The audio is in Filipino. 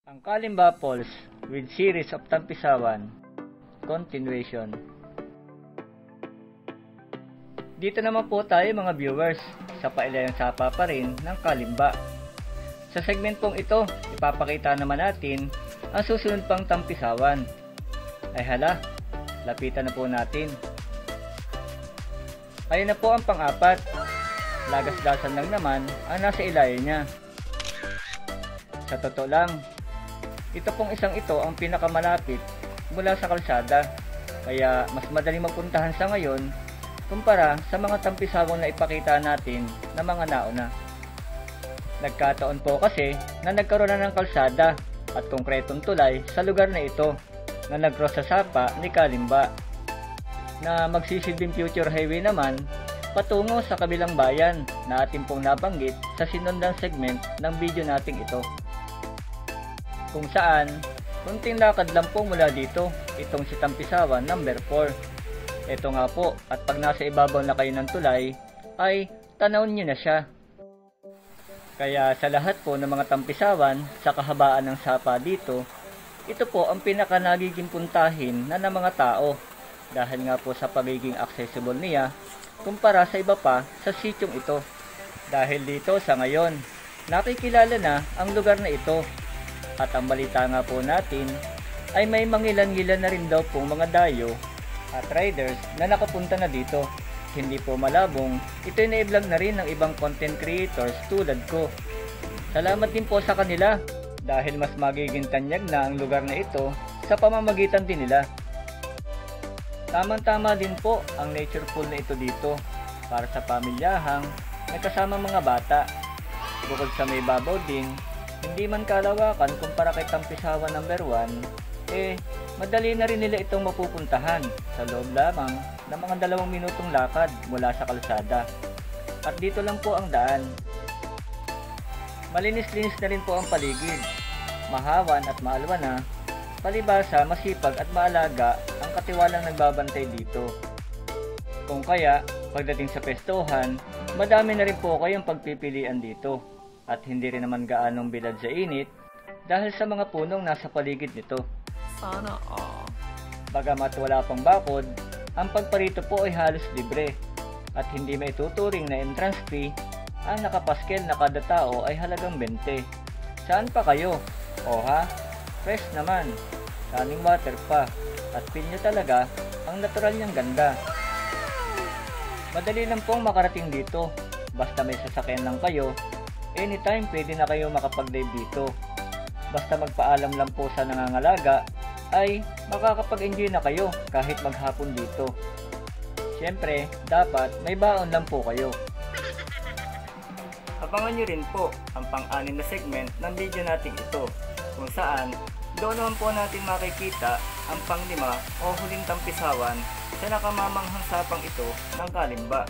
Ang Kalimba Falls with series of Tampisawan continuation. Dito naman po tayo mga viewers sa pailayang sapa pa rin ng Kalimba. Sa segmentong ito, ipapakita naman natin ang susunod pang Tampisawan. Ay hala, lapitan na po natin. Ayun na po ang pang-apat. Lagas-gasan lang naman ang nasa ilayo niya. Sa totoo lang, ito pong isang ito ang pinakamalapit mula sa kalsada, kaya mas madaling mapuntahan sa ngayon kumpara sa mga tampisawang na ipakita natin na mga nauna. Nagkataon po kasi na nagkaroon na ng kalsada at konkretong tulay sa lugar na ito na nag-cross sa sapa ni Kalimba, na magsisilbing future highway naman patungo sa kabilang bayan na ating pong nabanggit sa sinundang segment ng video nating ito. Kung saan, kunting lakad lang po mula dito, itong si Tampisawan number 4. Ito nga po, at pag nasa ibabaw na kayo ng tulay, ay tanawin nyo na siya. Kaya sa lahat po ng mga Tampisawan sa kahabaan ng sapa dito, ito po ang pinaka nagiging puntahin na ng mga tao, dahil nga po sa pagiging accessible niya, kumpara sa iba pa sa sityong ito. Dahil dito sa ngayon, nakikilala na ang lugar na ito. At ang balita nga po natin ay may mangilan-ngilan na rin daw pong mga dayo at riders na nakapunta na dito. Hindi po malabong, ito'y na-vlog na rin ng ibang content creators tulad ko. Salamat din po sa kanila dahil mas magiging tanyag na ang lugar na ito sa pamamagitan din nila. Tamang-tama din po ang nature pool na ito dito para sa pamilyahang may kasama mga bata. Bukod sa may babaw din, hindi man kalawakan kumpara kay Tampisawan number 1, madali na rin nila itong mapupuntahan sa loob lamang ng mga 2 minutong lakad mula sa kalsada. At dito lang po ang daan. Malinis-linis na rin po ang paligid. Mahawan at maalwa na, palibasa masipag at maalaga ang katiwalang nagbabantay dito. Kung kaya, pagdating sa pestohan, madami na rin po kayong pagpipilian dito. At hindi rin naman gaanong bilad sa init dahil sa mga punong nasa paligid nito. Sana all. Bagamat wala pang bakod, ang pagparito po ay halos libre at hindi may tuturing na entrance fee. Ang nakapaskel na kada tao ay halagang 20. Saan pa kayo? O ha? Fresh naman. Running water pa. At feel nyo talaga ang natural niyang ganda. Madali lang pong makarating dito. Basta may sasakyan lang kayo, anytime pwede na kayo makapag-dive dito. Basta magpaalam lang po sa nangangalaga ay makakapag-enjoy na kayo kahit maghapon dito. Siyempre, dapat may baon lang po kayo. Abangan nyo rin po ang pang-anim na segment ng video natin ito, kung saan doon naman po natin makikita ang pang-5 o huling Tampisawan sa nakamamanghang sapang ito ng Kalimba.